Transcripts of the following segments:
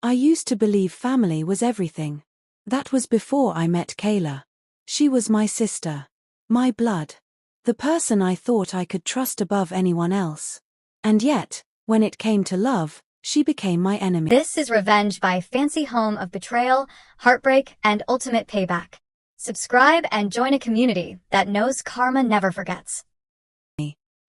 I used to believe family was everything. That was before I met Kayla. She was my sister. My blood. The person I thought I could trust above anyone else. And yet, when it came to love, she became my enemy. This is Revenge by Fancy Home of Betrayal, Heartbreak, and Ultimate Payback. Subscribe and join a community that knows karma never forgets.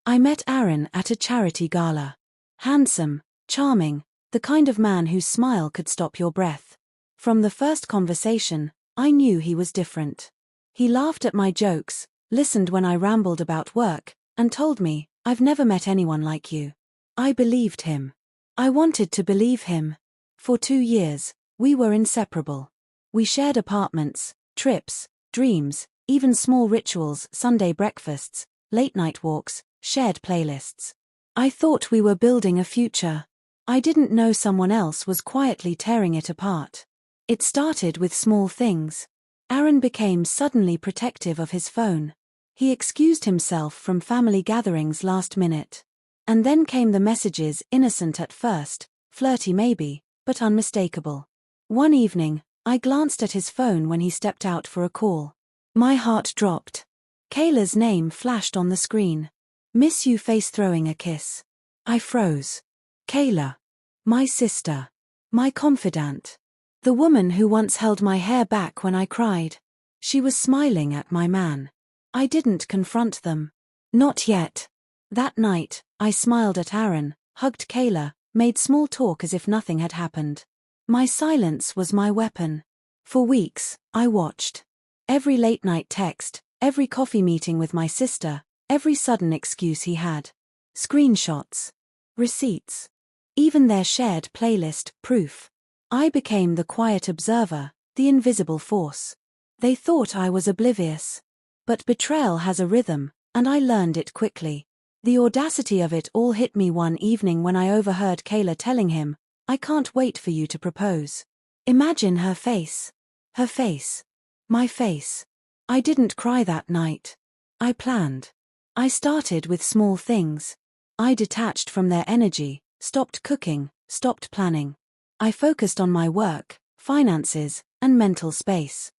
I met Aaron at a charity gala. Handsome, charming, the kind of man whose smile could stop your breath. From the first conversation, I knew he was different. He laughed at my jokes, listened when I rambled about work, and told me, "I've never met anyone like you." I believed him. I wanted to believe him. For 2 years, we were inseparable. We shared apartments, trips, dreams, even small rituals, Sunday breakfasts, late-night walks, shared playlists. I thought we were building a future. I didn't know someone else was quietly tearing it apart. It started with small things. Aaron became suddenly protective of his phone. He excused himself from family gatherings last minute. And then came the messages, innocent at first, flirty maybe, but unmistakable. One evening, I glanced at his phone when he stepped out for a call. My heart dropped. Kayla's name flashed on the screen. "Miss you" face throwing a kiss. I froze. Kayla. My sister. My confidant. The woman who once held my hair back when I cried. She was smiling at my man. I didn't confront them. Not yet. That night, I smiled at Aaron, hugged Kayla, made small talk as if nothing had happened. My silence was my weapon. For weeks, I watched. Every late-night text, every coffee meeting with my sister, every sudden excuse he had. Screenshots. Receipts. Even their shared playlist, proof. I became the quiet observer, the invisible force. They thought I was oblivious. But betrayal has a rhythm, and I learned it quickly. The audacity of it all hit me one evening when I overheard Kayla telling him, "I can't wait for you to propose." Imagine her face. Her face. My face. I didn't cry that night. I planned. I started with small things. I detached from their energy, stopped cooking, stopped planning. I focused on my work, finances, and mental space.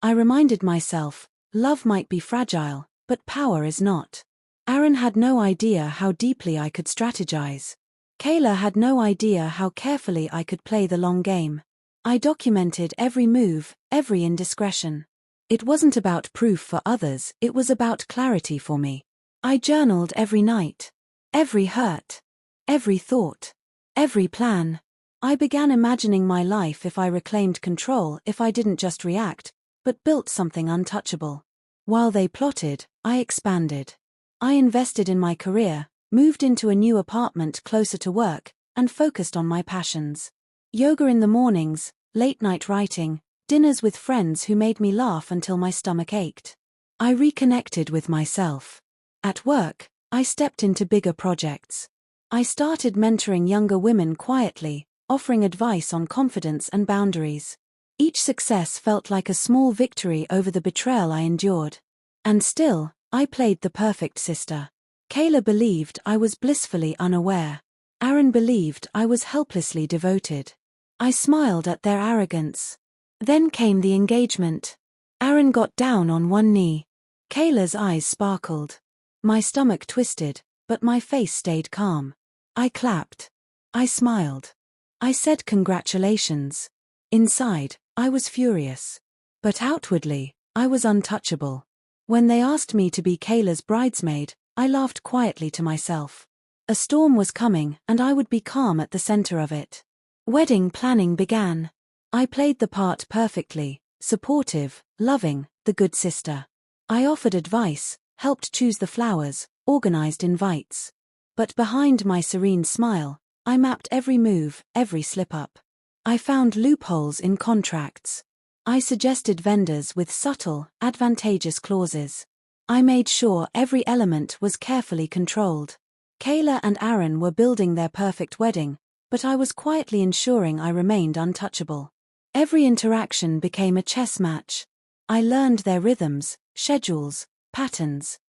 I reminded myself, love might be fragile, but power is not. Aaron had no idea how deeply I could strategize. Kayla had no idea how carefully I could play the long game. I documented every move, every indiscretion. It wasn't about proof for others, it was about clarity for me. I journaled every night. Every hurt. Every thought. Every plan. I began imagining my life if I reclaimed control, if I didn't just react, but built something untouchable. While they plotted, I expanded. I invested in my career, moved into a new apartment closer to work, and focused on my passions. Yoga in the mornings, late-night writing, dinners with friends who made me laugh until my stomach ached. I reconnected with myself. At work, I stepped into bigger projects. I started mentoring younger women quietly, offering advice on confidence and boundaries. Each success felt like a small victory over the betrayal I endured. And still, I played the perfect sister. Kayla believed I was blissfully unaware. Aaron believed I was helplessly devoted. I smiled at their arrogance. Then came the engagement. Aaron got down on one knee. Kayla's eyes sparkled. My stomach twisted, but my face stayed calm. I clapped. I smiled. I said congratulations. Inside, I was furious. But outwardly, I was untouchable. When they asked me to be Kayla's bridesmaid, I laughed quietly to myself. A storm was coming, and I would be calm at the center of it. Wedding planning began. I played the part perfectly, supportive, loving, the good sister. I offered advice, helped choose the flowers, organized invites. But behind my serene smile, I mapped every move, every slip-up. I found loopholes in contracts. I suggested vendors with subtle, advantageous clauses. I made sure every element was carefully controlled. Kayla and Aaron were building their perfect wedding, but I was quietly ensuring I remained untouchable. Every interaction became a chess match. I learned their rhythms, schedules, patterns.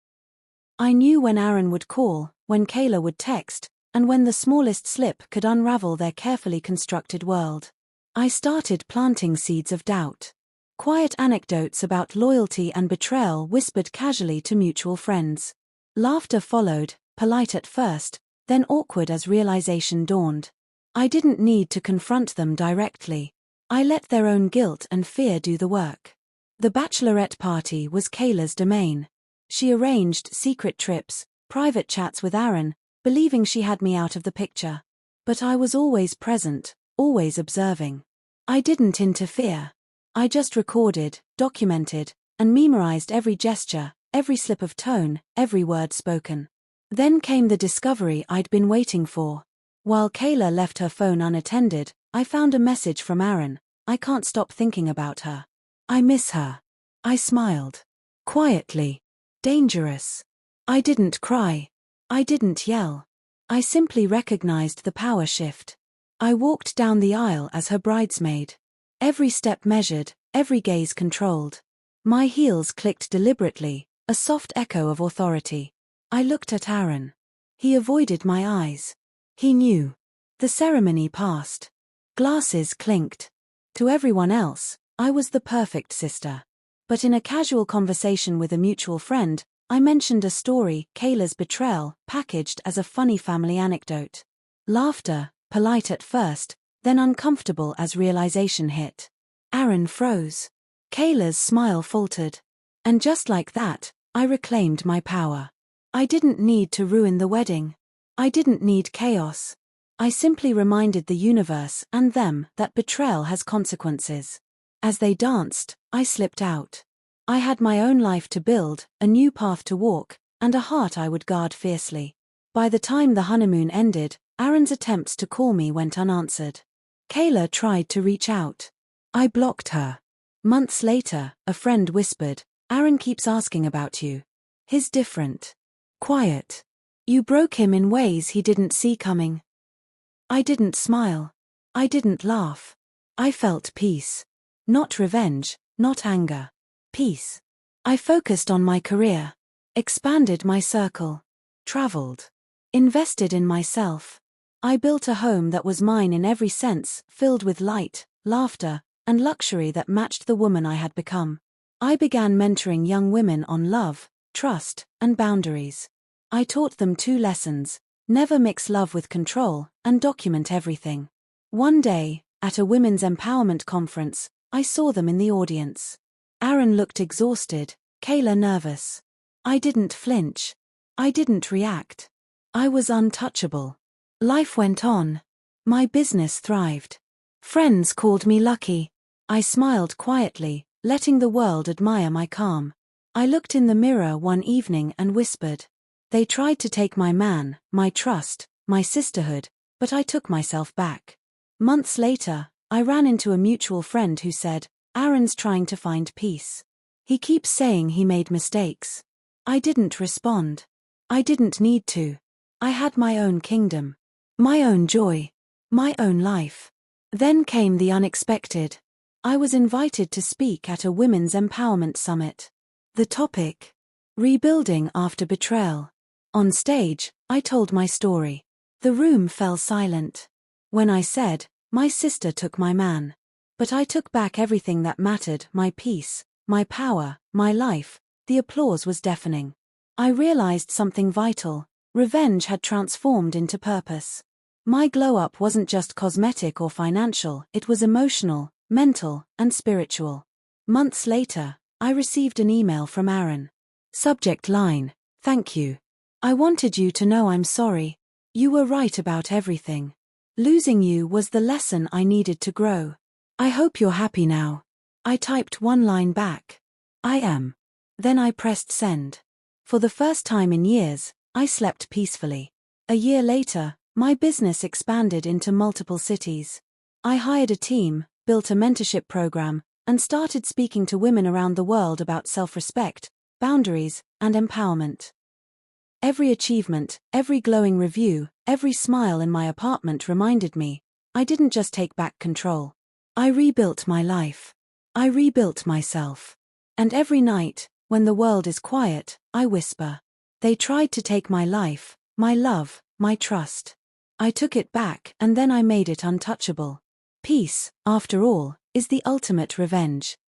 I knew when Aaron would call, when Kayla would text, and when the smallest slip could unravel their carefully constructed world. I started planting seeds of doubt. Quiet anecdotes about loyalty and betrayal whispered casually to mutual friends. Laughter followed, polite at first, then awkward as realization dawned. I didn't need to confront them directly. I let their own guilt and fear do the work. The bachelorette party was Kayla's domain. She arranged secret trips, private chats with Aaron, believing she had me out of the picture. But I was always present, always observing. I didn't interfere. I just recorded, documented, and memorized every gesture, every slip of tone, every word spoken. Then came the discovery I'd been waiting for. While Kayla left her phone unattended, I found a message from Aaron. I can't stop thinking about her. I miss her. I smiled. Quietly. Dangerous. I didn't cry. I didn't yell. I simply recognized the power shift. I walked down the aisle as her bridesmaid. Every step measured, every gaze controlled. My heels clicked deliberately, a soft echo of authority. I looked at Aaron. He avoided my eyes. He knew. The ceremony passed. Glasses clinked. To everyone else, I was the perfect sister. But in a casual conversation with a mutual friend, I mentioned a story, Kayla's betrayal, packaged as a funny family anecdote. Laughter, polite at first, then uncomfortable as realization hit. Aaron froze. Kayla's smile faltered. And just like that, I reclaimed my power. I didn't need to ruin the wedding. I didn't need chaos. I simply reminded the universe and them that betrayal has consequences. As they danced, I slipped out. I had my own life to build, a new path to walk, and a heart I would guard fiercely. By the time the honeymoon ended, Aaron's attempts to call me went unanswered. Kayla tried to reach out. I blocked her. Months later, a friend whispered, "Aaron keeps asking about you. He's different. Quiet. You broke him in ways he didn't see coming." I didn't smile. I didn't laugh. I felt peace. Not revenge, not anger. Peace. I focused on my career. Expanded my circle. Traveled. Invested in myself. I built a home that was mine in every sense, filled with light, laughter, and luxury that matched the woman I had become. I began mentoring young women on love, trust, and boundaries. I taught them 2 lessons: never mix love with control, and document everything. One day, at a women's empowerment conference, I saw them in the audience. Aaron looked exhausted, Kayla nervous. I didn't flinch. I didn't react. I was untouchable. Life went on. My business thrived. Friends called me lucky. I smiled quietly, letting the world admire my calm. I looked in the mirror one evening and whispered. They tried to take my man, my trust, my sisterhood, but I took myself back. Months later, I ran into a mutual friend who said, "Aaron's trying to find peace. He keeps saying he made mistakes." I didn't respond. I didn't need to. I had my own kingdom. My own joy. My own life. Then came the unexpected. I was invited to speak at a women's empowerment summit. The topic: rebuilding after betrayal. On stage, I told my story. The room fell silent. When I said, "My sister took my man. But I took back everything that mattered, my peace, my power, my life," the applause was deafening. I realized something vital. Revenge had transformed into purpose. My glow-up wasn't just cosmetic or financial, it was emotional, mental, and spiritual. Months later, I received an email from Aaron. Subject line: "Thank you. I wanted you to know I'm sorry. You were right about everything. Losing you was the lesson I needed to grow. I hope you're happy now." I typed one line back. "I am." Then I pressed send. For the first time in years, I slept peacefully. A year later, my business expanded into multiple cities. I hired a team, built a mentorship program, and started speaking to women around the world about self-respect, boundaries, and empowerment. Every achievement, every glowing review, every smile in my apartment reminded me, I didn't just take back control. I rebuilt my life. I rebuilt myself. And every night, when the world is quiet, I whisper. They tried to take my life, my love, my trust. I took it back and then I made it untouchable. Peace, after all, is the ultimate revenge.